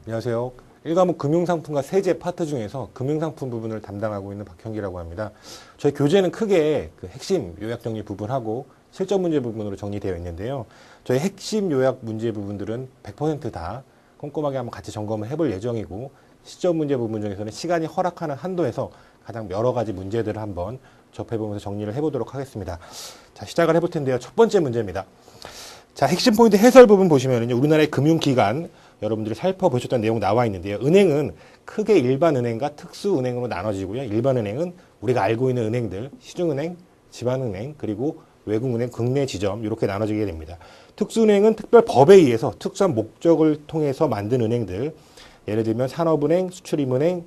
안녕하세요. 일과목 금융상품과 세제 파트 중에서 금융상품 부분을 담당하고 있는 박형기라고 합니다. 저희 교재는 크게 그 핵심 요약 정리 부분하고 실전 문제 부분으로 정리되어 있는데요. 저희 핵심 요약 문제 부분들은 100%다 꼼꼼하게 한번 같이 점검을 해볼 예정이고, 실전 문제 부분 중에서는 시간이 허락하는 한도에서 가장 여러 가지 문제들을 한번 접해보면서 정리를 해보도록 하겠습니다. 자, 시작을 해볼 텐데요. 첫 번째 문제입니다. 자, 핵심 포인트 해설 부분 보시면요, 우리나라의 금융기관 여러분들이 살펴보셨던 내용 나와 있는데요. 은행은 크게 일반은행과 특수은행으로 나눠지고요. 일반은행은 우리가 알고 있는 은행들, 시중은행, 지방은행, 그리고 외국은행, 국내 지점 이렇게 나눠지게 됩니다. 특수은행은 특별 법에 의해서 특수한 목적을 통해서 만든 은행들, 예를 들면 산업은행, 수출입은행,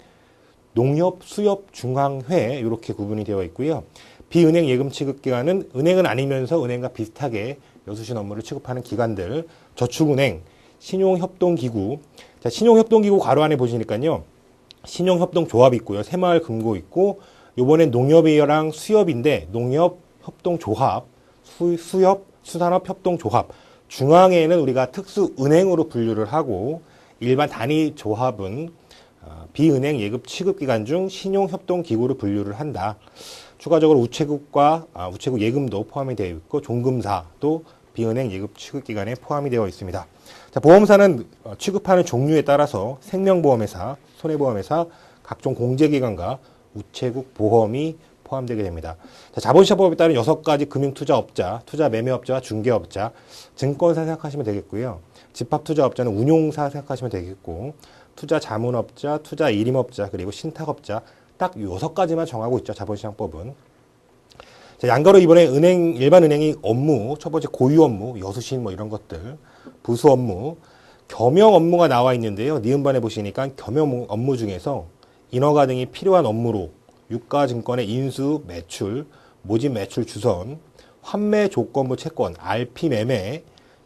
농협, 수협, 중앙회 이렇게 구분이 되어 있고요. 비은행 예금 취급기관은 은행은 아니면서 은행과 비슷하게 여수신 업무를 취급하는 기관들, 저축은행, 신용협동기구. 자, 신용협동기구 괄호 안에 보시니까요, 신용협동조합이 있고요, 새마을금고 있고, 요번엔 농협이랑 수협인데 농협협동조합, 수협, 수산업협동조합. 중앙에는 우리가 특수은행으로 분류를 하고, 일반 단위조합은 비은행 예금 취급기관 중 신용협동기구로 분류를 한다. 추가적으로 우체국 예금도 포함이 되어 있고, 종금사도 비은행 예금 취급기관에 포함이 되어 있습니다. 자, 보험사는 취급하는 종류에 따라서 생명보험회사, 손해보험회사, 각종 공제기관과 우체국 보험이 포함되게 됩니다. 자, 자본시장법에 따른 6가지 금융투자업자, 투자매매업자와 중개업자, 증권사 생각하시면 되겠고요. 집합투자업자는 운용사 생각하시면 되겠고, 투자자문업자, 투자일임업자, 그리고 신탁업자, 딱 6가지만 정하고 있죠, 자본시장법은. 자, 양가로 이번에 일반은행이 업무, 첫 번째 고유 업무, 여수신 뭐 이런 것들, 부수 업무, 겸용 업무가 나와 있는데요. 니은반에 보시니까 겸용 업무 중에서 인허가 등이 필요한 업무로 유가증권의 인수, 매출, 모집 매출 주선, 환매 조건부 채권, RP 매매,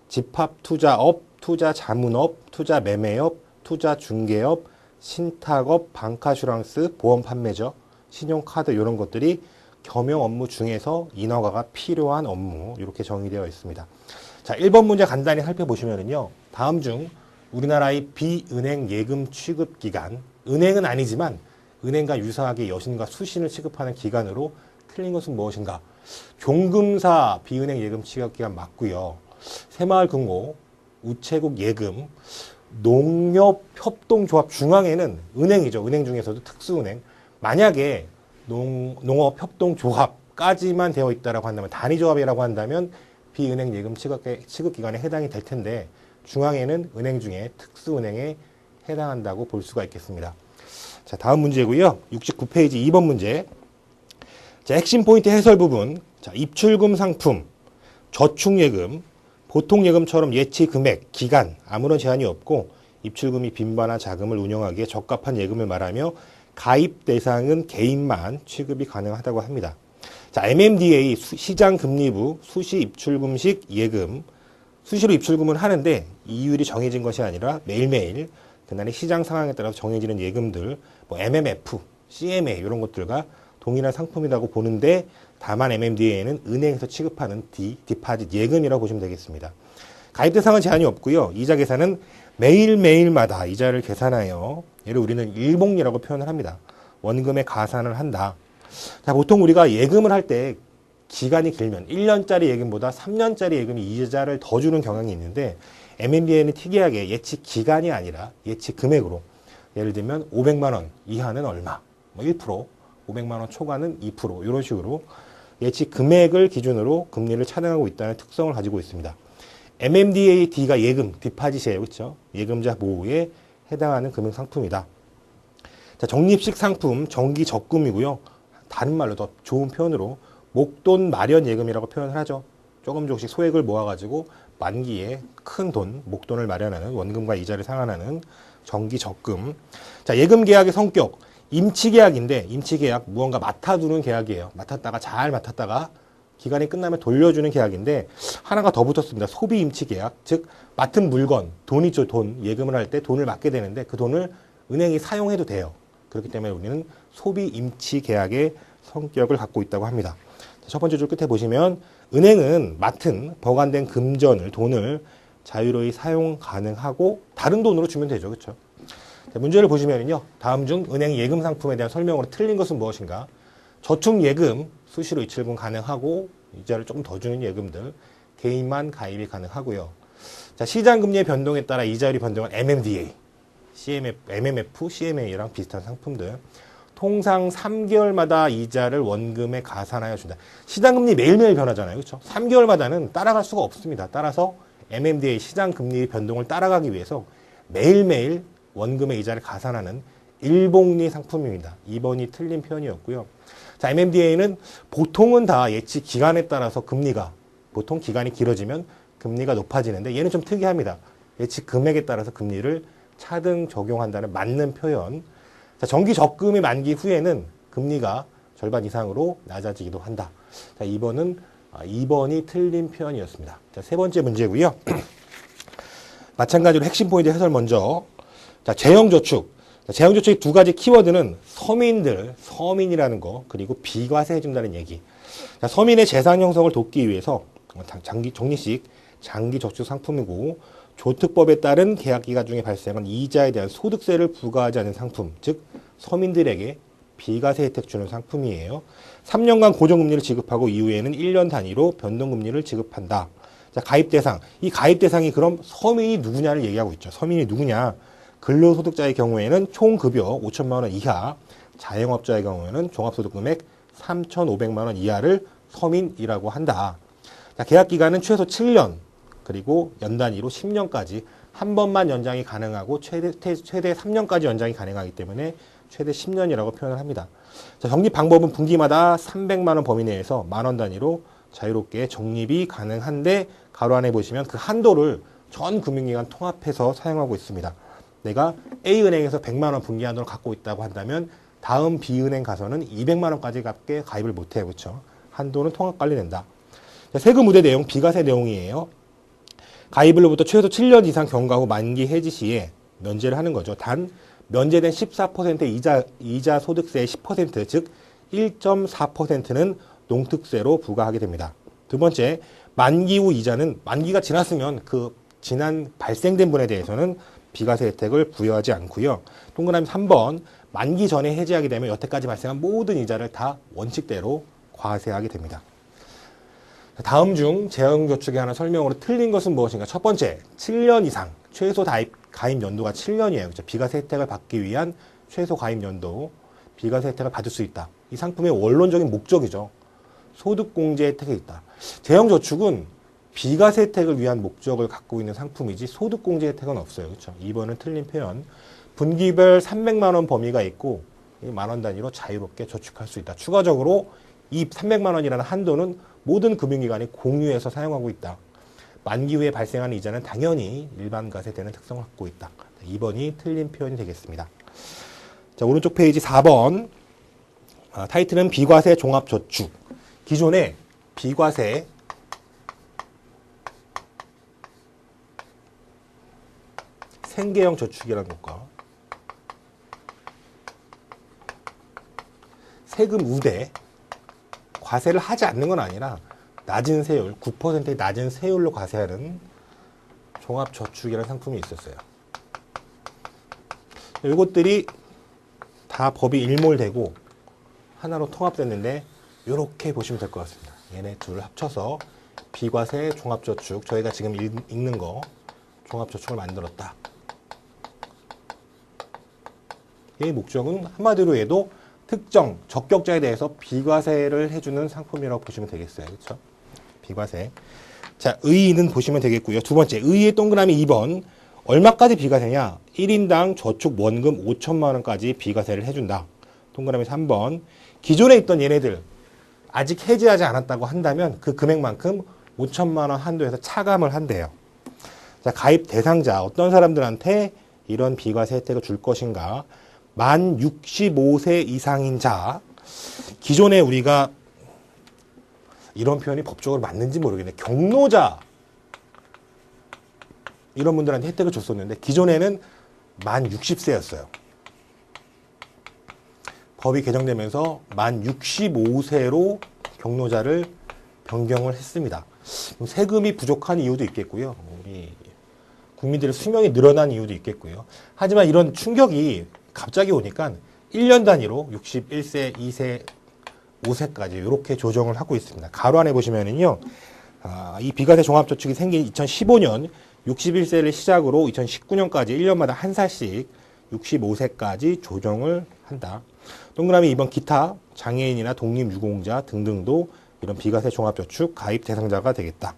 집합투자업, 투자자문업, 투자매매업, 투자중개업, 신탁업, 방카슈랑스, 보험 판매죠. 신용카드 이런 것들이 겸용 업무 중에서 인허가가 필요한 업무, 이렇게 정의되어 있습니다. 자, 1번 문제 간단히 살펴보시면요, 다음 중 우리나라의 비은행 예금 취급기관, 은행은 아니지만 은행과 유사하게 여신과 수신을 취급하는 기관으로 틀린 것은 무엇인가? 종금사 비은행 예금 취급기관 맞고요. 새마을금고, 우체국 예금, 농협협동조합, 중앙에는 은행이죠. 은행 중에서도 특수은행. 만약에 농업협동조합까지만 되어 있다라고 한다면, 단위조합이라고 한다면 비은행 예금 취급기관에 해당이 될 텐데, 중앙에는 은행 중에 특수은행에 해당한다고 볼 수가 있겠습니다. 자, 다음 문제고요. 69페이지 2번 문제. 자, 핵심 포인트 해설 부분. 자, 입출금 상품, 저축예금, 보통예금처럼 예치 금액, 기간 아무런 제한이 없고, 입출금이 빈번한 자금을 운영하기에 적합한 예금을 말하며 가입 대상은 개인만 취급이 가능하다고 합니다. 자, MMDA 시장금리부 수시 입출금식 예금, 수시로 입출금을 하는데 이율이 정해진 것이 아니라 매일매일 그날의 시장 상황에 따라서 정해지는 예금들, 뭐 MMF, CMA 이런 것들과 동일한 상품이라고 보는데, 다만 MMDA는 은행에서 취급하는 디파짓 예금이라고 보시면 되겠습니다. 가입 대상은 제한이 없고요. 이자 계산은 매일매일마다 이자를 계산하여, 얘를 우리는 일봉리라고 표현을 합니다. 원금에 가산을 한다. 자, 보통 우리가 예금을 할 때 기간이 길면 1년짜리 예금보다 3년짜리 예금이 이자를 더 주는 경향이 있는데, MMDA는 특이하게 예치 기간이 아니라 예치 금액으로, 예를 들면 500만 원 이하는 얼마, 뭐 1%, 500만 원 초과는 2%, 이런 식으로 예치 금액을 기준으로 금리를 차등하고 있다는 특성을 가지고 있습니다. MMDAD가 예금, 디파짓이에요. 그렇죠? 예금자 보호에 해당하는 금융상품이다. 자, 적립식 상품, 정기 적금이고요. 다른 말로 더 좋은 표현으로 목돈 마련 예금이라고 표현을 하죠. 조금씩 소액을 모아가지고 만기에 큰 돈, 목돈을 마련하는, 원금과 이자를 상환하는 정기 적금. 자, 예금 계약의 성격, 임치 계약인데, 임치 계약 무언가 맡아두는 계약이에요. 잘 맡았다가 기간이 끝나면 돌려주는 계약인데, 하나가 더 붙었습니다. 소비 임치 계약, 즉 맡은 물건, 돈이죠. 돈, 예금을 할 때 돈을 맡게 되는데 그 돈을 은행이 사용해도 돼요. 그렇기 때문에 우리는 소비 임치 계약의 성격을 갖고 있다고 합니다. 첫 번째 줄 끝에 보시면, 은행은 맡은 보관된 금전을, 돈을 자유로이 사용 가능하고 다른 돈으로 주면 되죠. 그렇죠? 자, 문제를 보시면요. 다음 중 은행 예금 상품에 대한 설명으로 틀린 것은 무엇인가? 저축 예금 수시로 이체분 가능하고 이자를 조금 더 주는 예금들 개인만 가입이 가능하고요. 자, 시장 금리의 변동에 따라 이자율이 변동한 MMDA, MMF, CMA랑 비슷한 상품들. 통상 3개월마다 이자를 원금에 가산하여 준다. 시장 금리 매일매일 변하잖아요. 그렇죠? 3개월마다는 따라갈 수가 없습니다. 따라서 MMDA 시장 금리 변동을 따라가기 위해서 매일매일 원금의 이자를 가산하는 일복리 상품입니다. 2번이 틀린 표현이었고요. 자, MMDA는 보통은 다 예측 기간에 따라서 금리가 보통 기간이 길어지면 금리가 높아지는데 얘는 좀 특이합니다. 예측 금액에 따라서 금리를 차등 적용한다는 맞는 표현. 자, 정기 적금의 만기 후에는 금리가 절반 이상으로 낮아지기도 한다. 자, 2번이 틀린 표현이었습니다. 자, 세 번째 문제고요. 마찬가지로 핵심 포인트 해설 먼저. 자, 재형저축. 재형저축의 두 가지 키워드는 서민이라는 거, 그리고 비과세 해준다는 얘기. 자, 서민의 재산 형성을 돕기 위해서 적립식 장기 저축 상품이고, 조특법에 따른 계약기간 중에 발생한 이자에 대한 소득세를 부과하지 않는 상품, 즉 서민들에게 비과세 혜택 주는 상품이에요. 3년간 고정금리를 지급하고 이후에는 1년 단위로 변동금리를 지급한다. 자, 가입 대상. 이 가입 대상이 그럼 서민이 누구냐를 얘기하고 있죠. 서민이 누구냐? 근로소득자의 경우에는 총급여 5천만 원 이하, 자영업자의 경우에는 종합소득금액 3,500만 원 이하를 서민이라고 한다. 자, 계약기간은 최소 7년, 그리고 연 단위로 10년까지 한 번만 연장이 가능하고 최대 3년까지 연장이 가능하기 때문에 최대 10년이라고 표현을 합니다. 자, 적립 방법은 분기마다 300만 원 범위 내에서 만원 단위로 자유롭게 적립이 가능한데 가로 안에 보시면 그 한도를 전 금융기관 통합해서 사용하고 있습니다. 내가 A은행에서 100만 원 분기 한도를 갖고 있다고 한다면 다음 B은행 가서는 200만 원까지 값게 가입을 못해요. 그렇죠? 한도는 통합 관리된다. 자, 세금 우대 내용, 비과세 내용이에요. 가입일로부터 최소 7년 이상 경과 후 만기 해지 시에 면제를 하는 거죠. 단 면제된 14%의 이자 소득세의 10%, 즉 1.4%는 농특세로 부과하게 됩니다. 두 번째, 만기 후 이자는 만기가 지났으면 그 지난 발생된 분에 대해서는 비과세 혜택을 부여하지 않고요. 동그라미 3번, 만기 전에 해지하게 되면 여태까지 발생한 모든 이자를 다 원칙대로 과세하게 됩니다. 다음 중 재형저축에 관한 설명으로 틀린 것은 무엇인가? 첫 번째, 7년 이상, 최소 가입 연도가 7년이에요. 그렇죠? 비과세 혜택을 받기 위한 최소 가입 연도, 비과세 혜택을 받을 수 있다. 이 상품의 원론적인 목적이죠. 소득공제 혜택이 있다. 재형저축은 비과세 혜택을 위한 목적을 갖고 있는 상품이지 소득공제 혜택은 없어요. 그렇죠? 2번은 틀린 표현. 분기별 300만 원 범위가 있고 만원 단위로 자유롭게 저축할 수 있다. 추가적으로 이 300만 원이라는 한도는 모든 금융기관이 공유해서 사용하고 있다. 만기 후에 발생하는 이자는 당연히 일반 과세되는 특성을 갖고 있다. 2번이 틀린 표현이 되겠습니다. 자, 오른쪽 페이지 4번. 타이틀은 비과세 종합저축. 기존에 비과세 생계형 저축이라는 것과 세금 우대, 과세를 하지 않는 건 아니라 낮은 세율, 9%의 낮은 세율로 과세하는 종합저축이라는 상품이 있었어요. 이것들이 다 법이 일몰되고 하나로 통합됐는데 이렇게 보시면 될 것 같습니다. 얘네 둘을 합쳐서 비과세 종합저축, 저희가 지금 읽는 거 종합저축을 만들었다. 이 목적은 한마디로 해도 특정 적격자에 대해서 비과세를 해주는 상품이라고 보시면 되겠어요. 그렇죠? 비과세. 자, 의의는 보시면 되겠고요. 두 번째, 의의의 동그라미 2번. 얼마까지 비과세냐? 1인당 저축 원금 5천만 원까지 비과세를 해준다. 동그라미 3번. 기존에 있던 얘네들 아직 해지하지 않았다고 한다면 그 금액만큼 5천만 원 한도에서 차감을 한대요. 자, 가입 대상자, 어떤 사람들한테 이런 비과세 혜택을 줄 것인가? 만 65세 이상인 자. 기존에 우리가 이런 표현이 법적으로 맞는지 모르겠네. 경로자 이런 분들한테 혜택을 줬었는데 기존에는 만 60세였어요. 법이 개정되면서 만 65세로 경로자를 변경을 했습니다. 세금이 부족한 이유도 있겠고요. 우리 국민들의 수명이 늘어난 이유도 있겠고요. 하지만 이런 충격이 갑자기 오니까 1년 단위로 61세, 2세, 5세까지 이렇게 조정을 하고 있습니다. 가로 안에 보시면은요, 이 비과세 종합저축이 생긴 2015년 61세를 시작으로 2019년까지 1년마다 한 살씩 65세까지 조정을 한다. 동그라미 2번 기타, 장애인이나 독립유공자 등등도 이런 비과세 종합저축 가입 대상자가 되겠다.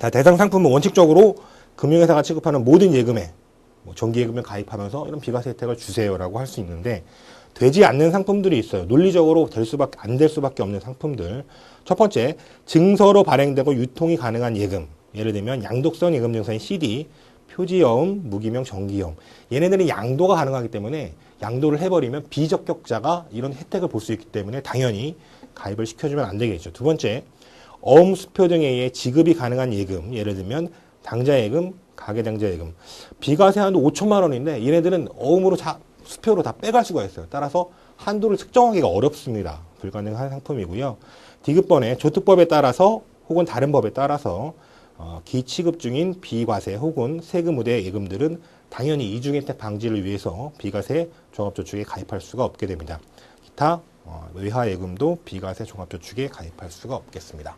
자, 대상 상품은 원칙적으로 금융회사가 취급하는 모든 예금에 정기예금에 가입하면서 이런 비과세 혜택을 주세요라고 할 수 있는데 되지 않는 상품들이 있어요. 논리적으로 안 될 수밖에 없는 상품들. 첫 번째, 증서로 발행되고 유통이 가능한 예금. 예를 들면 양도성 예금 증서인 CD, 표지여음, 무기명 정기여음. 얘네들은 양도가 가능하기 때문에 양도를 해버리면 비적격자가 이런 혜택을 볼 수 있기 때문에 당연히 가입을 시켜주면 안 되겠죠. 두 번째, 어음, 수표 등에 의해 지급이 가능한 예금. 예를 들면 당자예금, 가계당자예금. 비과세 한도 5천만 원인데 얘네들은 어음으로 수표로 다 빼갈 수가 있어요. 따라서 한도를 측정하기가 어렵습니다. 불가능한 상품이고요. 디귿번에 조특법에 따라서 혹은 다른 법에 따라서 기취급 중인 비과세 혹은 세금 우대 예금들은 당연히 이중혜택 방지를 위해서 비과세 종합저축에 가입할 수가 없게 됩니다. 기타 외화예금도 비과세 종합저축에 가입할 수가 없겠습니다.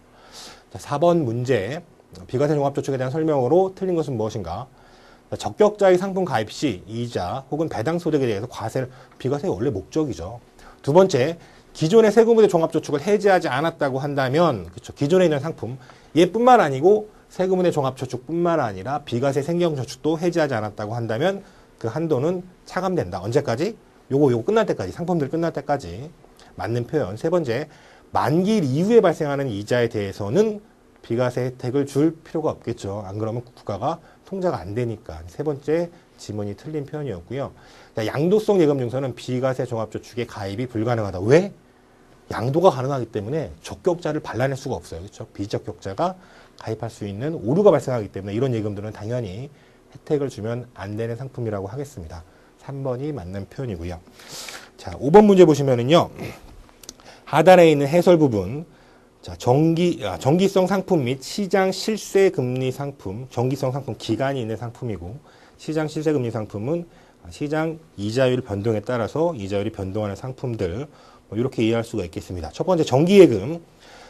자, 4번 문제, 비과세 종합저축에 대한 설명으로 틀린 것은 무엇인가? 적격자의 상품 가입 시 이자 혹은 배당 소득에 대해서 비과세의 원래 목적이죠. 두 번째, 기존의 세금우대 종합저축을 해지하지 않았다고 한다면, 그렇죠. 기존에 있는 상품, 얘뿐만 아니고 세금우대 종합저축뿐만 아니라 비과세 생경저축도 해지하지 않았다고 한다면 그 한도는 차감된다. 언제까지? 요거 끝날 때까지, 상품들 끝날 때까지. 맞는 표현. 세 번째, 만기일 이후에 발생하는 이자에 대해서는 비과세 혜택을 줄 필요가 없겠죠. 안 그러면 국가가 통제가 안 되니까. 세 번째 지문이 틀린 표현이었고요. 양도성 예금증서는 비과세 종합저축에 가입이 불가능하다. 왜? 양도가 가능하기 때문에 적격자를 발라낼 수가 없어요. 그렇죠? 비적격자가 가입할 수 있는 오류가 발생하기 때문에 이런 예금들은 당연히 혜택을 주면 안 되는 상품이라고 하겠습니다. 3번이 맞는 표현이고요. 자, 5번 문제 보시면은요. 하단에 있는 해설 부분, 자, 정기성 상품 및 시장 실세 금리 상품, 정기성 상품 기간이 있는 상품이고, 시장 실세 금리 상품은 시장 이자율 변동에 따라서 이자율이 변동하는 상품들, 이렇게 이해할 수가 있겠습니다. 첫 번째 정기예금,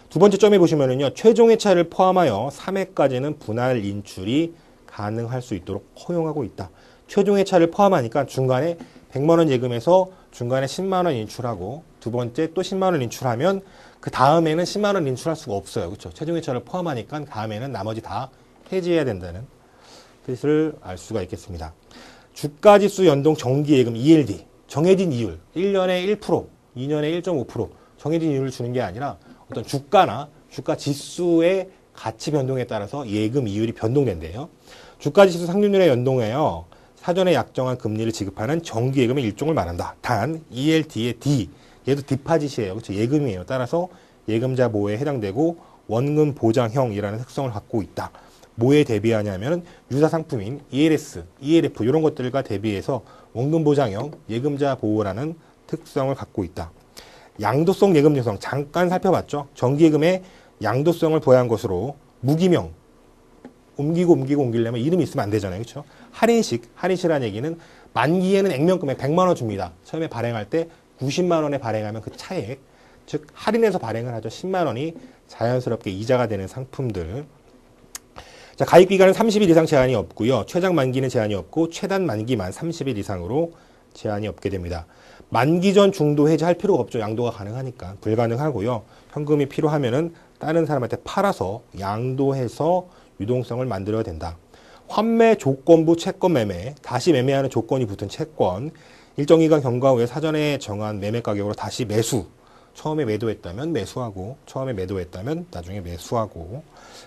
두 번째 점에 보시면은요, 최종 회차를 포함하여 3회까지는 분할 인출이 가능할 수 있도록 허용하고 있다. 최종 회차를 포함하니까 중간에 100만 원 예금에서 중간에 10만 원 인출하고 두 번째 또 10만 원 인출하면 그 다음에는 10만 원 인출할 수가 없어요. 그렇죠? 최종 회차를 포함하니까 다음에는 나머지 다 해지해야 된다는 뜻을 알 수가 있겠습니다. 주가지수 연동 정기예금 ELD 정해진 이율 1년에 1%, 2년에 1.5% 정해진 이율을 주는 게 아니라 어떤 주가나 주가 지수의 가치 변동에 따라서 예금 이율이 변동된대요. 주가지수 상승률에 연동하여 사전에 약정한 금리를 지급하는 정기예금의 일종을 말한다. 단 ELD의 D, 얘도 디파짓이에요. 그렇죠? 예금이에요. 따라서 예금자 보호에 해당되고 원금 보장형이라는 특성을 갖고 있다. 뭐에 대비하냐면 유사 상품인 ELS, ELF 이런 것들과 대비해서 원금 보장형, 예금자 보호라는 특성을 갖고 있다. 양도성 예금 요청 잠깐 살펴봤죠. 정기예금의 양도성을 보유한 것으로 무기명 옮기려면 이름이 있으면 안 되잖아요. 그렇죠? 할인시라는 얘기는 만기에는 액면금액 100만 원 줍니다. 처음에 발행할 때 90만 원에 발행하면 그 차액, 즉 할인해서 발행을 하죠. 10만 원이 자연스럽게 이자가 되는 상품들. 자, 가입 기간은 30일 이상 제한이 없고요. 최장 만기는 제한이 없고 최단 만기만 30일 이상으로 제한이 없게 됩니다. 만기 전 중도 해지할 필요가 없죠. 양도가 가능하니까 불가능하고요. 현금이 필요하면은 다른 사람한테 팔아서 양도해서 유동성을 만들어야 된다. 환매 조건부 채권 매매, 다시 매매하는 조건이 붙은 채권, 일정 기간 경과 후에 사전에 정한 매매 가격으로 다시 매수, 처음에 매도했다면 매수하고, 처음에 매도했다면 나중에 매수하고,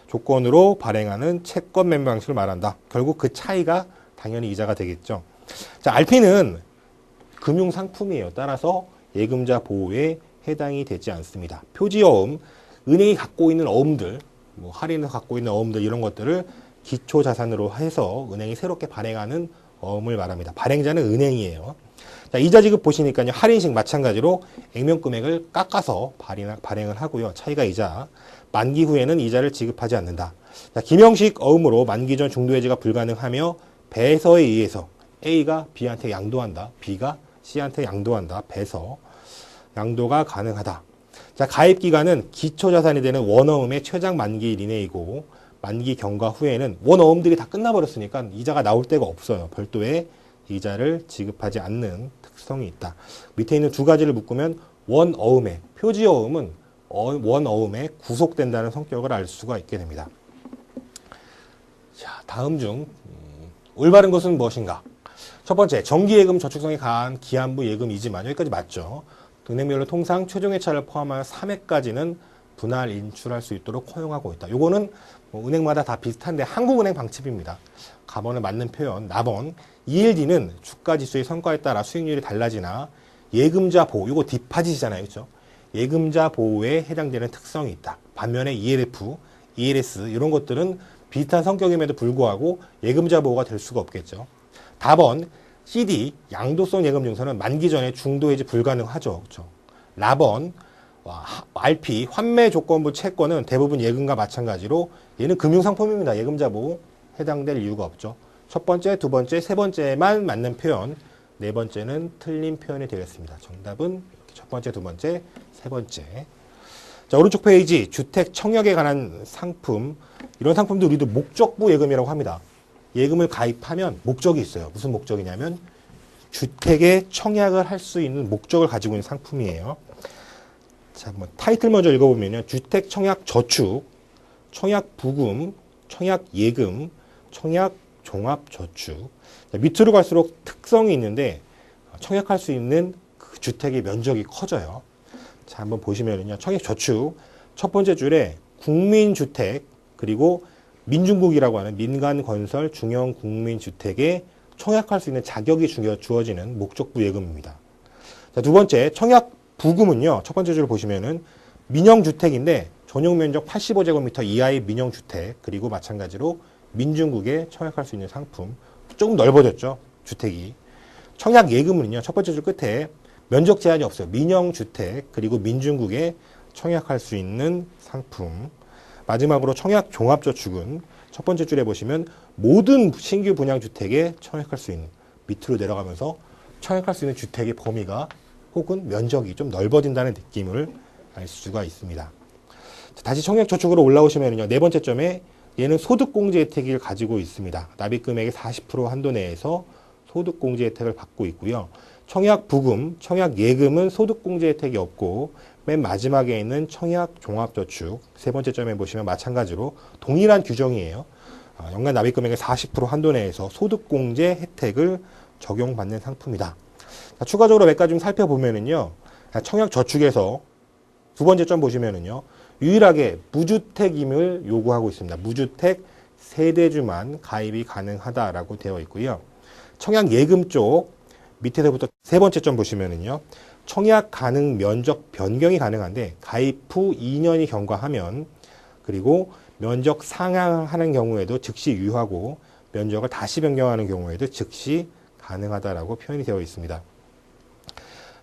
조건으로 발행하는 채권 매매 방식을 말한다. 결국 그 차이가 당연히 이자가 되겠죠. 자, RP는 금융상품이에요. 따라서 예금자 보호에 해당이 되지 않습니다. 표지어음, 은행이 갖고 있는 어음들, 할인해서 갖고 있는 어음들 이런 것들을 기초자산으로 해서 은행이 새롭게 발행하는 어음을 말합니다. 발행자는 은행이에요. 자, 이자 지급 보시니까요. 할인식 마찬가지로 액면금액을 깎아서 발행을 하고요. 차이가 이자. 만기 후에는 이자를 지급하지 않는다. 자, 김형식 어음으로 만기 전 중도 해지가 불가능하며 배서에 의해서 A가 B한테 양도한다. B가 C한테 양도한다. 배서. 양도가 가능하다. 자, 가입 기간은 기초자산이 되는 원어음의 최장 만기일 이내이고 만기 경과 후에는 원어음들이 다 끝나버렸으니까 이자가 나올 데가 없어요. 별도의 이자를 지급하지 않는 특성이 있다. 밑에 있는 두 가지를 묶으면 원어음의 표지어음은 원어음에 구속된다는 성격을 알 수가 있게 됩니다. 자, 다음 중 올바른 것은 무엇인가? 첫 번째, 정기예금 저축성이 강한 기한부 예금이지만 여기까지 맞죠. 은행별로 통상 최종 회차를 포함하여 3회까지는 분할 인출할 수 있도록 허용하고 있다. 요거는 뭐 은행마다 다 비슷한데 한국은행 방침입니다. 가번을 맞는 표현, 나번. ELD는 주가지수의 성과에 따라 수익률이 달라지나 예금자 보호, 요거 디파짓이잖아요. 그렇죠? 예금자 보호에 해당되는 특성이 있다. 반면에 ELF, ELS 이런 것들은 비슷한 성격임에도 불구하고 예금자 보호가 될 수가 없겠죠. 다번, CD, 양도성 예금 증서는 만기 전에 중도 해지 불가능하죠. 그렇죠? 라번, RP, 환매 조건부 채권은 대부분 예금과 마찬가지로 얘는 금융상품입니다. 예금자 보호 해당될 이유가 없죠. 첫 번째, 두 번째, 세 번째만 맞는 표현, 네 번째는 틀린 표현이 되겠습니다. 정답은 첫 번째, 두 번째, 세 번째. 자, 오른쪽 페이지 주택 청약에 관한 상품, 이런 상품도 우리도 목적부 예금이라고 합니다. 예금을 가입하면 목적이 있어요. 무슨 목적이냐면 주택에 청약을 할 수 있는 목적을 가지고 있는 상품이에요. 자, 뭐 타이틀 먼저 읽어보면요. 주택 청약 저축, 청약 부금, 청약 예금, 청약 종합 저축. 자, 밑으로 갈수록 특성이 있는데 청약할 수 있는 그 주택의 면적이 커져요. 자, 한번 보시면요. 청약 저축 첫 번째 줄에 국민주택 그리고 민중국이라고 하는 민간건설 중형 국민주택에 청약할 수 있는 자격이 주어지는 목적부 예금입니다. 자, 두 번째 청약 부금은요. 첫 번째 줄을 보시면은 민영주택인데 전용 면적 85제곱미터 이하의 민영주택 그리고 마찬가지로 민중국에 청약할 수 있는 상품. 조금 넓어졌죠. 주택이. 청약 예금은요. 첫 번째 줄 끝에 면적 제한이 없어요. 민영주택 그리고 민중국에 청약할 수 있는 상품. 마지막으로 청약 종합저축은 첫 번째 줄에 보시면 모든 신규 분양주택에 청약할 수 있는, 밑으로 내려가면서 청약할 수 있는 주택의 범위가 혹은 면적이 좀 넓어진다는 느낌을 알 수가 있습니다. 다시 청약저축으로 올라오시면요. 네 번째 점에 얘는 소득공제 혜택을 가지고 있습니다. 납입금액의 40% 한도 내에서 소득공제 혜택을 받고 있고요. 청약부금, 청약예금은 소득공제 혜택이 없고 맨 마지막에 있는 청약종합저축 세 번째 점에 보시면 마찬가지로 동일한 규정이에요. 연간 납입금액의 40% 한도 내에서 소득공제 혜택을 적용받는 상품이다. 자, 추가적으로 몇 가지 좀 살펴보면은요. 청약저축에서 두 번째 점 보시면은요. 유일하게 무주택임을 요구하고 있습니다. 무주택 세대주만 가입이 가능하다라고 되어 있고요. 청약예금 쪽 밑에서부터 세 번째 점 보시면은요. 청약 가능 면적 변경이 가능한데 가입 후 2년이 경과하면 그리고 면적 상향하는 경우에도 즉시 유효하고 면적을 다시 변경하는 경우에도 즉시 가능하다라고 표현이 되어 있습니다.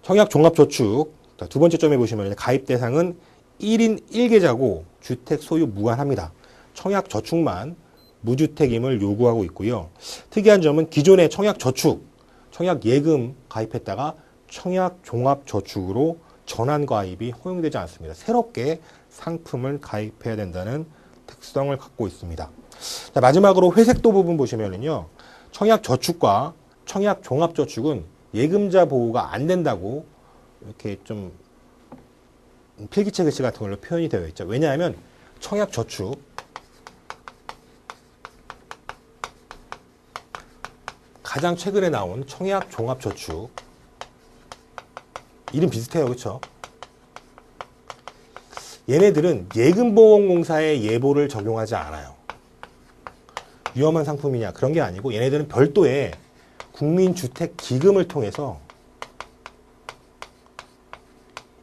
청약 종합저축 두 번째 점에 보시면 가입 대상은 1인 1계좌고 주택 소유 무관합니다. 청약 저축만 무주택임을 요구하고 있고요. 특이한 점은 기존의 청약 저축, 청약 예금 가입했다가 청약 종합 저축으로 전환 가입이 허용되지 않습니다. 새롭게 상품을 가입해야 된다는 특성을 갖고 있습니다. 자, 마지막으로 회색도 부분 보시면은요. 청약 저축과 청약 종합 저축은 예금자 보호가 안 된다고 이렇게 좀 필기체 글씨 같은 걸로 표현이 되어 있죠. 왜냐하면 청약 저축 가장 최근에 나온 청약 종합 저축 이름 비슷해요. 그렇죠? 얘네들은 예금보험공사의 예보를 적용하지 않아요. 위험한 상품이냐 그런 게 아니고 얘네들은 별도의 국민주택기금을 통해서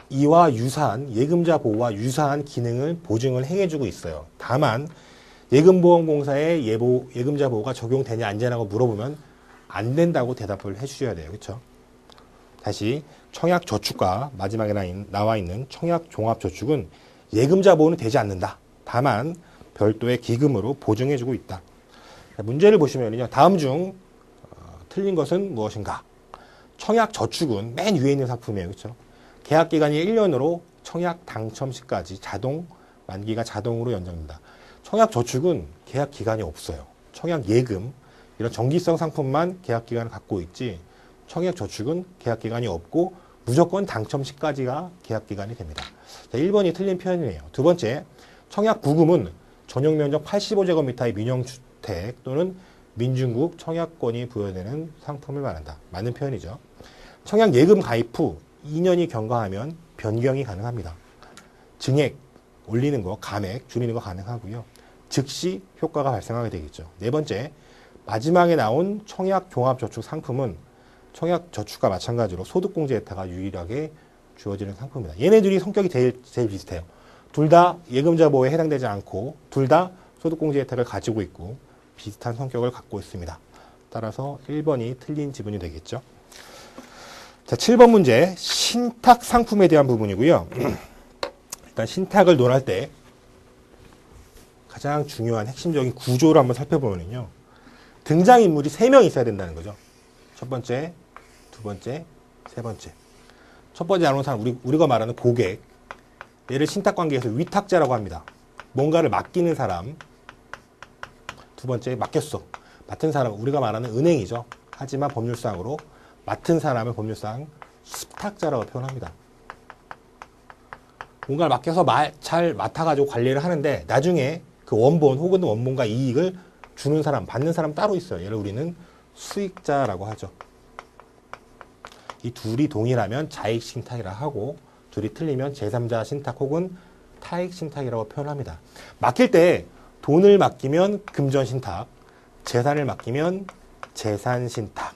이와 유사한 예금자 보호와 유사한 기능을 보증을 행해주고 있어요. 다만 예금보험공사의 예금자 보호가 적용되냐 안 되냐고 물어보면 안 된다고 대답을 해주셔야 돼요. 그렇죠? 다시 청약저축과 마지막에 나와 있는 청약종합저축은 예금자 보호는 되지 않는다. 다만 별도의 기금으로 보증해주고 있다. 문제를 보시면요. 다음 중 틀린 것은 무엇인가? 청약저축은 맨 위에 있는 상품이에요. 그렇죠? 계약기간이 1년으로 청약 당첨 시까지 만기가 자동으로 연장된다. 청약저축은 계약기간이 없어요. 청약예금, 이런 정기성 상품만 계약기간을 갖고 있지 청약저축은 계약기간이 없고 무조건 당첨 시까지가 계약기간이 됩니다. 자, 1번이 틀린 표현이네요. 두 번째, 청약부금은 전용면적 85제곱미터의 민영주택 또는 민중국 청약권이 부여되는 상품을 말한다. 맞는 표현이죠. 청약예금 가입 후 2년이 경과하면 변경이 가능합니다. 증액 올리는 거, 감액 줄이는 거 가능하고요. 즉시 효과가 발생하게 되겠죠. 네 번째, 마지막에 나온 청약종합저축 상품은 청약저축과 마찬가지로 소득공제 혜택가 유일하게 주어지는 상품입니다. 얘네들이 성격이 제일 비슷해요. 둘 다 예금자 보호에 해당되지 않고 둘 다 소득공제 혜택을 가지고 있고 비슷한 성격을 갖고 있습니다. 따라서 1번이 틀린 지문이 되겠죠. 자, 7번 문제 신탁 상품에 대한 부분이고요. 일단 신탁을 논할 때 가장 중요한 핵심적인 구조를 한번 살펴보면요. 등장인물이 3명 있어야 된다는 거죠. 첫 번째, 두 번째, 세 번째. 첫 번째 나오는 사람, 우리가 말하는 고객. 얘를 신탁관계에서 위탁자라고 합니다. 뭔가를 맡기는 사람. 두 번째, 맡겼어. 맡은 사람은 우리가 말하는 은행이죠. 하지만 법률상으로 맡은 사람을 법률상 수탁자라고 표현합니다. 뭔가를 맡겨서 잘 맡아가지고 관리를 하는데 나중에 그 원본 혹은 원본과 이익을 주는 사람, 받는 사람 따로 있어요. 얘를 우리는 수익자라고 하죠. 이 둘이 동일하면 자익신탁이라 하고 둘이 틀리면 제3자 신탁 혹은 타익신탁이라고 표현합니다. 맡길 때 돈을 맡기면 금전신탁, 재산을 맡기면 재산신탁.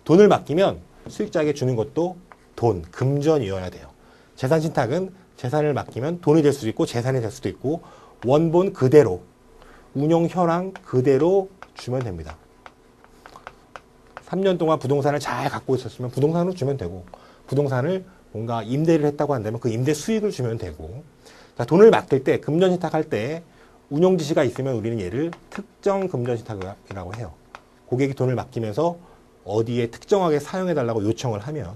돈을 맡기면 수익자에게 주는 것도 돈, 금전이어야 돼요. 재산신탁은 재산을 맡기면 돈이 될 수도 있고 재산이 될 수도 있고 원본 그대로, 운용 현황 그대로 주면 됩니다. 3년 동안 부동산을 잘 갖고 있었으면 부동산으로 주면 되고 부동산을 뭔가 임대를 했다고 한다면 그 임대 수익을 주면 되고 자, 돈을 맡길 때 금전신탁할 때 운용지시가 있으면 우리는 얘를 특정 금전신탁이라고 해요. 고객이 돈을 맡기면서 어디에 특정하게 사용해달라고 요청을 하면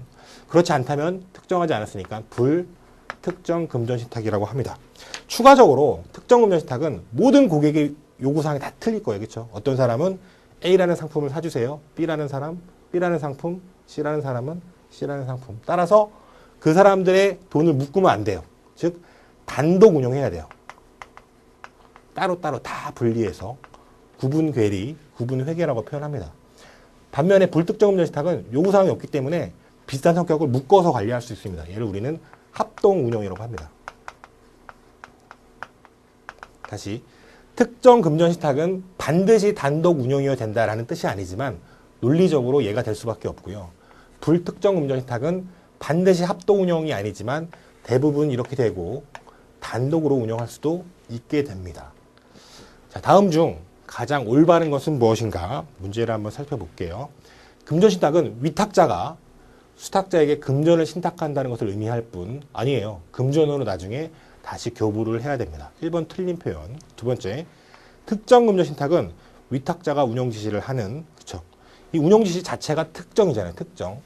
그렇지 않다면 특정하지 않았으니까 불특정 금전신탁이라고 합니다. 추가적으로 특정 금전신탁은 모든 고객의 요구사항이 다 틀릴 거예요. 그렇죠? 어떤 사람은 A라는 상품을 사주세요. B라는 사람, B라는 상품, C라는 사람은 C라는 상품. 따라서 그 사람들의 돈을 묶으면 안 돼요. 즉 단독 운영해야 돼요. 따로따로 다 분리해서 구분괴리, 구분회계라고 표현합니다. 반면에 불특정 금전신탁은 요구사항이 없기 때문에 비슷한 성격을 묶어서 관리할 수 있습니다. 얘를 우리는 합동운용이라고 합니다. 다시 특정 금전신탁은 반드시 단독 운용이어야 된다라는 뜻이 아니지만 논리적으로 얘가 될 수밖에 없고요. 불특정 금전신탁은 반드시 합동운용이 아니지만 대부분 이렇게 되고 단독으로 운영할 수도 있게 됩니다. 자, 다음 중 가장 올바른 것은 무엇인가? 문제를 한번 살펴볼게요. 금전신탁은 위탁자가 수탁자에게 금전을 신탁한다는 것을 의미할 뿐 아니에요. 금전으로 나중에 다시 교부를 해야 됩니다. 1번 틀린 표현. 두 번째, 특정 금전신탁은 위탁자가 운용지시를 하는, 그쵸? 이 운용지시 자체가 특정이잖아요. 특정.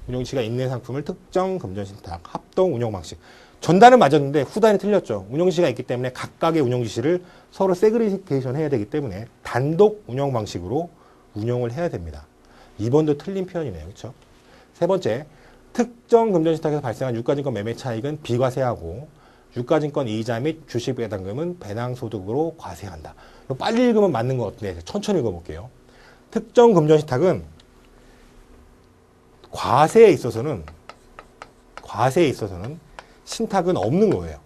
운용지시가 있는 상품을 특정 금전신탁, 합동 운용 방식. 전단은 맞았는데 후단이 틀렸죠. 운용지시가 있기 때문에 각각의 운용지시를 서로 세그리게이션 해야 되기 때문에 단독 운용 방식으로 운용을 해야 됩니다. 2번도 틀린 표현이네요. 그렇죠? 세 번째, 특정 금전신탁에서 발생한 유가증권 매매 차익은 비과세하고 유가증권 이자 및 주식 배당금은 배당소득으로 과세한다. 빨리 읽으면 맞는 것 같은데 천천히 읽어볼게요. 특정 금전신탁은 과세에 있어서는 신탁은 없는 거예요.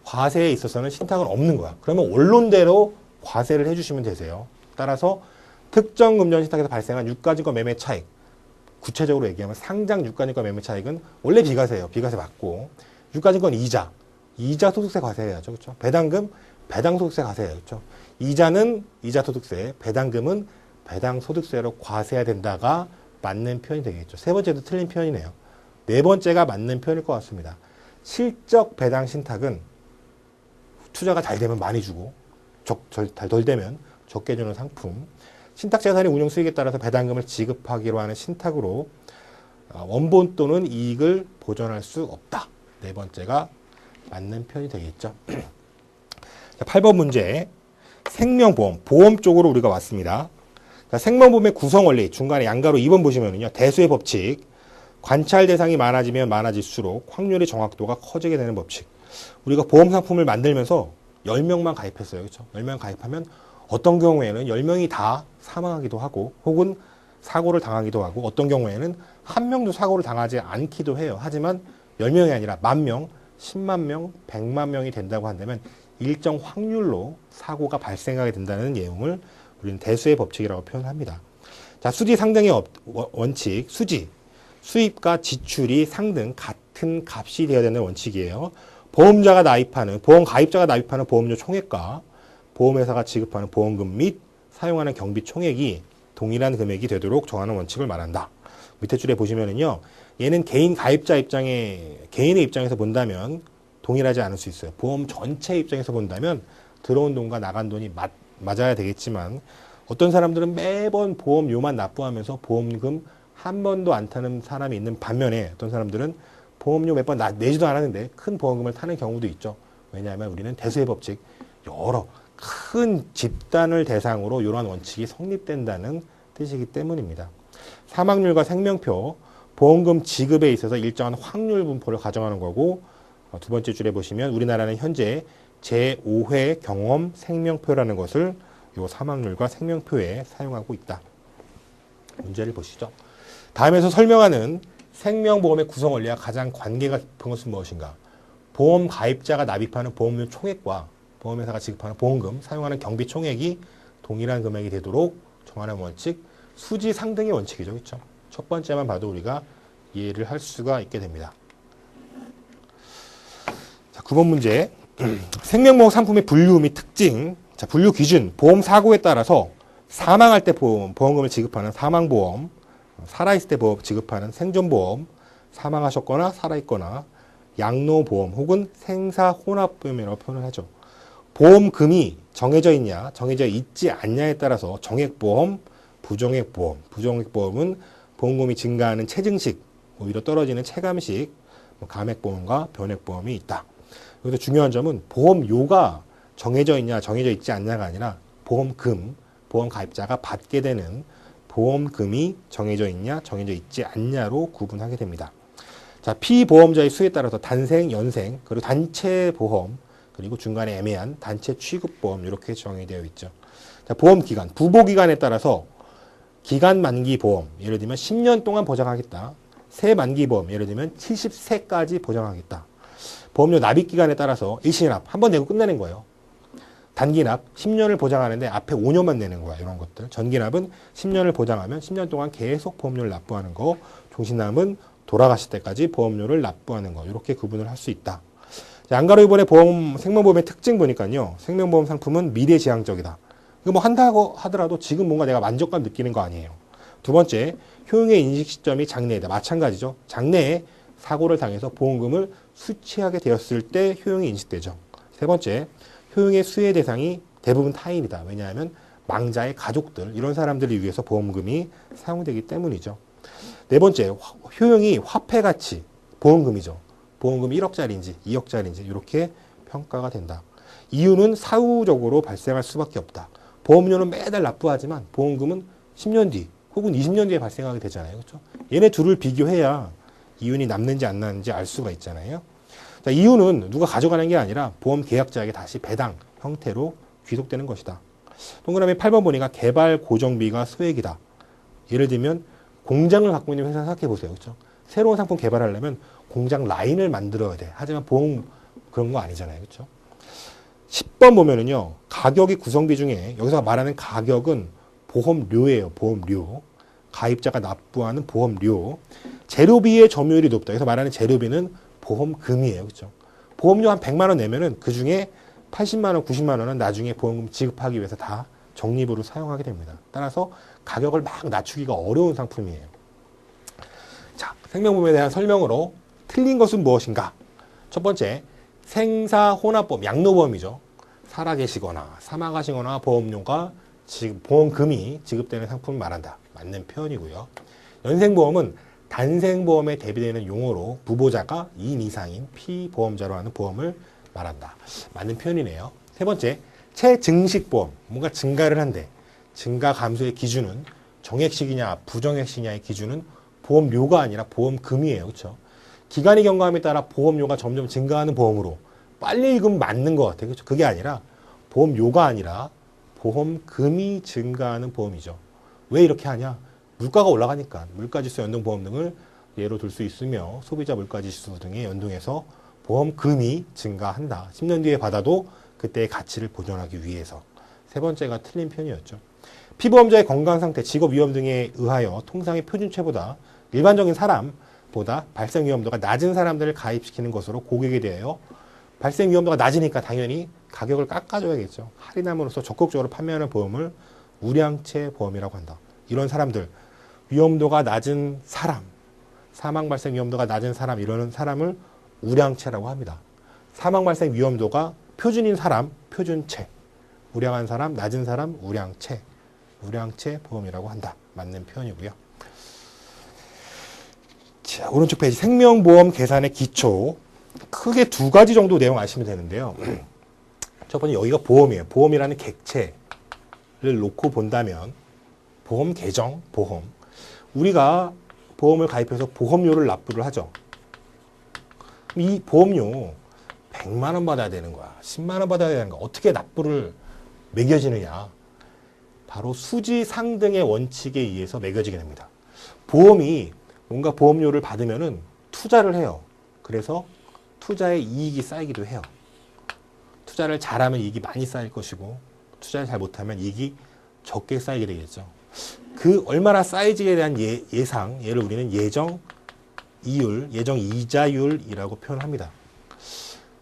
과세에 있어서는 신탁은 없는 거야. 그러면 원론대로 과세를 해주시면 되세요. 따라서 특정 금전신탁에서 발생한 유가증권 매매 차익, 구체적으로 얘기하면 상장 유가증권 매매 차익은 원래 비과세예요. 비과세 맞고 유가증권 이자 소득세 과세해야죠. 그렇죠? 배당금 배당소득세 과세해요. 그렇죠? 이자는 이자소득세, 배당금은 배당소득세로 과세해야 된다가 맞는 표현이 되겠죠. 세 번째도 틀린 표현이네요. 네 번째가 맞는 표현일 것 같습니다. 실적 배당 신탁은 투자가 잘 되면 많이 주고 덜 되면 적게 주는 상품. 신탁자산의 운용 수익에 따라서 배당금을 지급하기로 하는 신탁으로 원본 또는 이익을 보전할 수 없다. 네 번째가 맞는 편이 되겠죠. 자, 8번 문제. 생명보험, 보험 쪽으로 우리가 왔습니다. 자, 생명보험의 구성원리, 중간에 양가로 2번 보시면은요, 대수의 법칙, 관찰 대상이 많아지면 많아질수록 확률의 정확도가 커지게 되는 법칙. 우리가 보험 상품을 만들면서 10명만 가입했어요. 그렇죠? 10명 가입하면 어떤 경우에는 10명이 다 사망하기도 하고, 혹은 사고를 당하기도 하고, 어떤 경우에는 한 명도 사고를 당하지 않기도 해요. 하지만 10명이 아니라 10,000명, 10만 명, 100만 명이 된다고 한다면 일정 확률로 사고가 발생하게 된다는 내용을 우리는 대수의 법칙이라고 표현합니다. 자, 수지 상등의 원칙, 수지, 수입과 지출이 상등 같은 값이 되어야 되는 원칙이에요. 보험 가입자가 납입하는 보험료 총액과 보험회사가 지급하는 보험금 및 사용하는 경비 총액이 동일한 금액이 되도록 정하는 원칙을 말한다. 밑에 줄에 보시면은요, 얘는 개인의 입장에서 본다면 동일하지 않을 수 있어요. 보험 전체 입장에서 본다면 들어온 돈과 나간 돈이 맞아야 되겠지만, 어떤 사람들은 매번 보험료만 납부하면서 보험금 한 번도 안 타는 사람이 있는 반면에, 어떤 사람들은 보험료 몇 번 내지도 않았는데 큰 보험금을 타는 경우도 있죠. 왜냐하면 우리는 대수의 법칙, 여러 큰 집단을 대상으로 이러한 원칙이 성립된다는 뜻이기 때문입니다. 사망률과 생명표, 보험금 지급에 있어서 일정한 확률 분포를 가정하는 거고, 두 번째 줄에 보시면 우리나라는 현재 제5회 경험 생명표라는 것을 요 사망률과 생명표에 사용하고 있다. 문제를 보시죠. 다음에서 설명하는 생명보험의 구성 원리와 가장 관계가 깊은 것은 무엇인가? 보험 가입자가 납입하는 보험료 총액과 보험회사가 지급하는 보험금, 사용하는 경비 총액이 동일한 금액이 되도록 정하는 원칙, 수지 상등의 원칙이죠. 그렇죠? 첫 번째만 봐도 우리가 이해를 할 수가 있게 됩니다. 자, 9번 문제. 생명보험 상품의 분류 및 특징. 자, 분류 기준. 보험 사고에 따라서 사망할 때 보험금을 지급하는 사망보험, 살아있을 때 지급하는 생존보험, 사망하셨거나 살아있거나 양로보험 혹은 생사혼합보험이라고 표현을 하죠. 보험금이 정해져 있냐, 정해져 있지 않냐에 따라서 정액보험, 부정액보험. 부정액보험은 보험금이 증가하는 체증식, 오히려 떨어지는 체감식, 감액보험과 변액보험이 있다. 여기서 중요한 점은 보험료가 정해져 있냐, 정해져 있지 않냐가 아니라 보험금, 보험 가입자가 받게 되는 보험금이 정해져 있냐, 정해져 있지 않냐로 구분하게 됩니다. 자, 피보험자의 수에 따라서 단생, 연생, 그리고 단체 보험, 그리고 중간에 애매한 단체 취급보험 이렇게 정의되어 있죠. 자, 보험기간, 부보기간에 따라서 기간 만기 보험, 예를 들면 10년 동안 보장하겠다. 새 만기 보험, 예를 들면 70세까지 보장하겠다. 보험료 납입기간에 따라서 일시납, 한 번 내고 끝내는 거예요. 단기납, 10년을 보장하는데 앞에 5년만 내는 거야. 이런 것들. 전기납은 10년을 보장하면 10년 동안 계속 보험료를 납부하는 거. 종신납은 돌아가실 때까지 보험료를 납부하는 거. 이렇게 구분을 할 수 있다. 양가로 이번에 생명보험의 특징 보니까요. 생명보험 상품은 미래지향적이다. 이거 뭐 한다고 하더라도 지금 뭔가 내가 만족감 느끼는 거 아니에요. 두 번째, 효용의 인식 시점이 장래이다. 마찬가지죠. 장래에 사고를 당해서 보험금을 수취하게 되었을 때 효용이 인식되죠. 세 번째, 효용의 수혜 대상이 대부분 타인이다. 왜냐하면 망자의 가족들, 이런 사람들을 위해서 보험금이 사용되기 때문이죠. 네 번째, 효용이 화폐가치, 보험금이죠. 보험금이 1억짜리인지 2억짜리인지 이렇게 평가가 된다. 이유는 사후적으로 발생할 수밖에 없다. 보험료는 매달 납부하지만 보험금은 10년 뒤 혹은 20년 뒤에 발생하게 되잖아요. 그렇죠? 얘네 둘을 비교해야 이윤이 남는지 안 남는지 알 수가 있잖아요. 자, 이유는 누가 가져가는 게 아니라 보험 계약자에게 다시 배당 형태로 귀속되는 것이다. 동그라미 8번 보니까 개발 고정비가 소액이다. 예를 들면 공장을 갖고 있는 회사 생각해 보세요. 그렇죠? 새로운 상품 개발하려면 공장 라인을 만들어야 돼. 하지만 보험 그런 거 아니잖아요. 그렇죠? 10번 보면은요. 가격이 구성비 중에 여기서 말하는 가격은 보험료예요. 보험료. 가입자가 납부하는 보험료. 재료비의 점유율이 높다. 여기서 말하는 재료비는 보험금이에요. 그렇죠? 보험료 한 100만 원 내면은 그 중에 80만 원, 90만 원은 나중에 보험금 지급하기 위해서 다 적립으로 사용하게 됩니다. 따라서 가격을 막 낮추기가 어려운 상품이에요. 자, 생명보험에 대한 설명으로 틀린 것은 무엇인가? 첫 번째, 생사혼합보험, 양로보험이죠. 살아계시거나 사망하시거나 보험금이 지급되는 상품을 말한다. 맞는 표현이고요. 연생보험은 단생보험에 대비되는 용어로 부보자가 2인 이상인 피보험자로 하는 보험을 말한다. 맞는 표현이네요. 세 번째, 체증식보험. 뭔가 증가를 한대. 증가 감소의 기준은 정액식이냐 부정액식이냐의 기준은 보험료가 아니라 보험금이에요. 그렇죠? 기간이 경과함에 따라 보험료가 점점 증가하는 보험으로 빨리 읽으면 맞는 것 같아요. 그렇죠? 그게 아니라 보험료가 아니라 보험금이 증가하는 보험이죠. 왜 이렇게 하냐? 물가가 올라가니까 물가지수 연동보험 등을 예로 들 수 있으며 소비자 물가지수 등에 연동해서 보험금이 증가한다. 10년 뒤에 받아도 그때의 가치를 보존하기 위해서. 세 번째가 틀린 표현이었죠. 피보험자의 건강상태, 직업위험 등에 의하여 통상의 표준치보다 일반적인 사람보다 발생 위험도가 낮은 사람들을 가입시키는 것으로 고객에 대하여 발생 위험도가 낮으니까 당연히 가격을 깎아줘야겠죠. 할인함으로써 적극적으로 판매하는 보험을 우량채 보험이라고 한다. 이런 사람들, 위험도가 낮은 사람, 사망 발생 위험도가 낮은 사람, 이러는 사람을 우량채라고 합니다. 사망 발생 위험도가 표준인 사람, 표준채. 우량한 사람, 낮은 사람, 우량채. 우량채 보험이라고 한다. 맞는 표현이고요. 자, 오른쪽 페이지 생명보험 계산의 기초. 크게 두 가지 정도 내용 아시면 되는데요. 첫 번째 여기가 보험이에요. 보험이라는 객체를 놓고 본다면 보험 계정, 보험. 우리가 보험을 가입해서 보험료를 납부를 하죠. 이 보험료 100만 원 받아야 되는 거야. 10만 원 받아야 되는 거야. 어떻게 납부를 매겨지느냐. 바로 수지상등의 원칙에 의해서 매겨지게 됩니다. 보험이 뭔가 보험료를 받으면은 투자를 해요. 그래서 투자의 이익이 쌓이기도 해요. 투자를 잘하면 이익이 많이 쌓일 것이고 투자를 잘 못하면 이익이 적게 쌓이게 되겠죠. 그 얼마나 쌓이지에 대한 예상, 얘를 우리는 예정 이율, 예정 이자율이라고 표현합니다.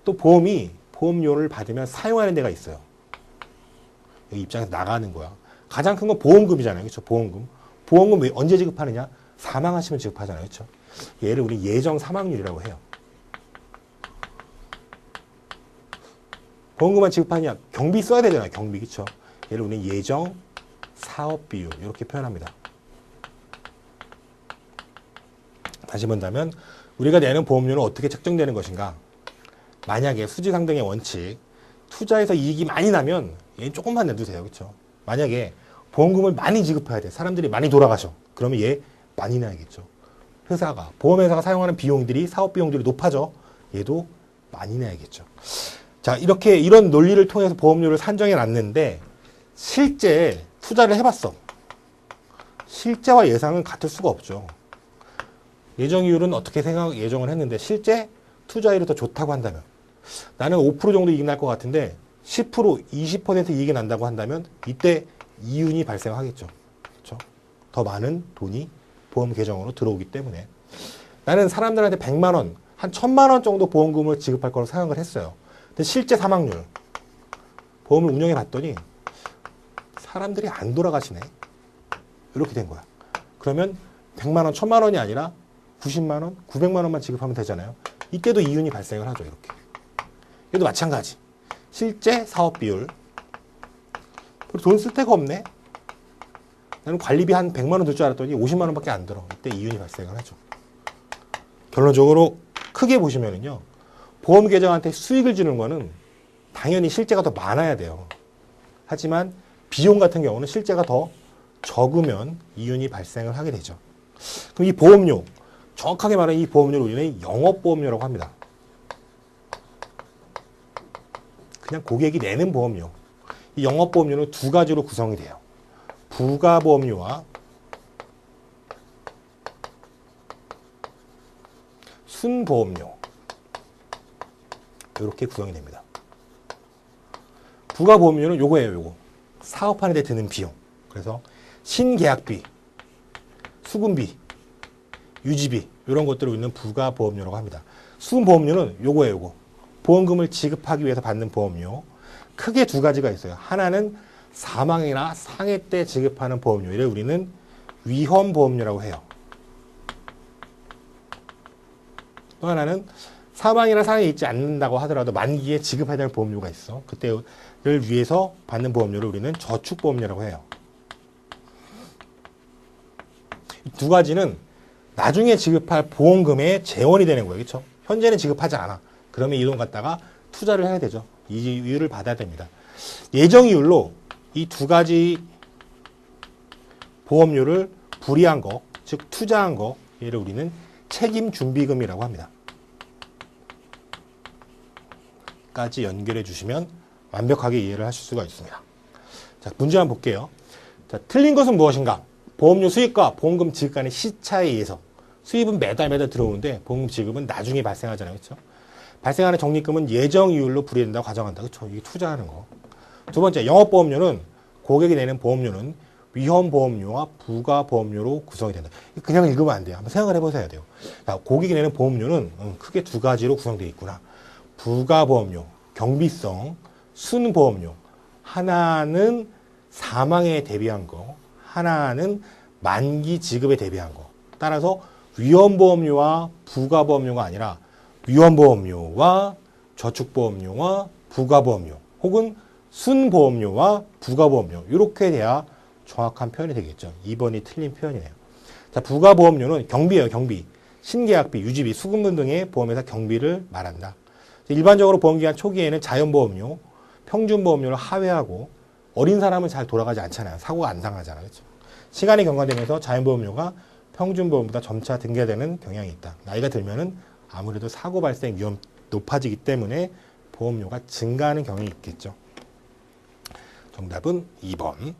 또 보험이 보험료를 받으면 사용하는 데가 있어요. 여기 입장에서 나가는 거야. 가장 큰 건 보험금이잖아요. 그렇죠? 보험금. 보험금 왜 언제 지급하느냐? 사망하시면 지급하잖아요. 그렇죠? 얘를 우리 예정 사망률이라고 해요. 보험금만 지급하냐? 경비 써야 되잖아요. 경비. 그렇죠? 얘를 우리는 예정 사업비율 이렇게 표현합니다. 다시 본다면 우리가 내는 보험료는 어떻게 책정되는 것인가? 만약에 수지상등의 원칙, 투자해서 이익이 많이 나면 얘는 조금만 내두세요. 그렇죠? 만약에 보험금을 많이 지급해야 돼. 사람들이 많이 돌아가셔. 그러면 얘 많이 내야겠죠. 보험회사가 사용하는 비용들이 사업 비용들이 높아져. 얘도 많이 내야겠죠. 자, 이런 논리를 통해서 보험료를 산정해 놨는데 실제 투자를 해봤어. 실제와 예상은 같을 수가 없죠. 예정이율은 어떻게 예정을 했는데 실제 투자율이 더 좋다고 한다면 나는 5% 정도 이익 날 것 같은데 10%, 20% 이익이 난다고 한다면 이때 이윤이 발생하겠죠. 그렇죠? 더 많은 돈이 보험 계정으로 들어오기 때문에 나는 사람들한테 100만 원, 한 1000만 원 정도 보험금을 지급할 거로 생각을 했어요. 근데 실제 사망률 보험을 운영해 봤더니 사람들이 안 돌아가시네. 이렇게 된 거야. 그러면 100만 원, 1000만 원이 아니라 90만 원, 900만 원만 지급하면 되잖아요. 이때도 이윤이 발생을 하죠. 이렇게. 얘도 마찬가지. 실제 사업 비율. 돈 쓸 데가 없네. 나는 관리비 한 100만 원 들 줄 알았더니 50만 원밖에 안 들어. 이때 이윤이 발생을 하죠. 결론적으로 크게 보시면은요. 보험 계정한테 수익을 주는 거는 당연히 실제가 더 많아야 돼요. 하지만 비용 같은 경우는 실제가 더 적으면 이윤이 발생을 하게 되죠. 그럼 이 보험료, 정확하게 말하면 이 보험료를 우리는 영업보험료라고 합니다. 그냥 고객이 내는 보험료. 이 영업보험료는 두 가지로 구성이 돼요. 부가보험료와 순보험료. 이렇게 구성이 됩니다. 부가보험료는 요거예요. 요거. 사업하는 데 드는 비용. 그래서 신계약비, 수금비, 유지비 이런 것들을 우리는 부가보험료라고 합니다. 순보험료는 요거예요. 요거. 보험금을 지급하기 위해서 받는 보험료. 크게 두 가지가 있어요. 하나는 사망이나 상해 때 지급하는 보험료. 이를 우리는 위험보험료라고 해요. 또 하나는 사망이나 사망이 있지 않는다고 하더라도 만기에 지급해야 될 보험료가 있어. 그때를 위해서 받는 보험료를 우리는 저축보험료라고 해요. 이 두 가지는 나중에 지급할 보험금의 재원이 되는 거예요. 그렇죠? 현재는 지급하지 않아. 그러면 이 돈 갖다가 투자를 해야 되죠. 이율을 받아야 됩니다. 예정이율로 이 두 가지 보험료를 불이한 거, 즉 투자한 거, 얘를 우리는 책임준비금이라고 합니다. 까지 연결해 주시면 완벽하게 이해를 하실 수가 있습니다. 자, 문제 한번 볼게요. 자, 틀린 것은 무엇인가? 보험료 수입과 보험금 지급 간의 시차에 의해서 수입은 매달 들어오는데 보험금 지급은 나중에 발생하잖아요. 그렇죠? 발생하는 적립금은 예정이율로 불이된다고 가정한다. 그렇죠? 이게 투자하는 거. 두 번째, 영업보험료는 고객이 내는 보험료는 위험보험료와 부가보험료로 구성이 된다. 그냥 읽으면 안 돼요. 한번 생각을 해보셔야 돼요. 자, 고객이 내는 보험료는 크게 두 가지로 구성되어 있구나. 부가보험료, 경비성, 순보험료. 하나는 사망에 대비한 거, 하나는 만기 지급에 대비한 거. 따라서 위험보험료와 부가보험료가 아니라 위험보험료와 저축보험료와 부가보험료 혹은 순보험료와 부가보험료 이렇게 돼야 정확한 표현이 되겠죠. 2번이 틀린 표현이네요. 자, 부가보험료는 경비예요. 경비. 신계약비, 유지비, 수급금 등의 보험회사 경비를 말한다. 일반적으로 보험기간 초기에는 자연보험료, 평준보험료를 하회하고 어린 사람은 잘 돌아가지 않잖아요. 사고가 안 당하잖아요. 그렇죠? 시간이 경과되면서 자연보험료가 평준보험보다 점차 등계되는 경향이 있다. 나이가 들면은 아무래도 사고 발생 위험 높아지기 때문에 보험료가 증가하는 경향이 있겠죠. 정답은 2번.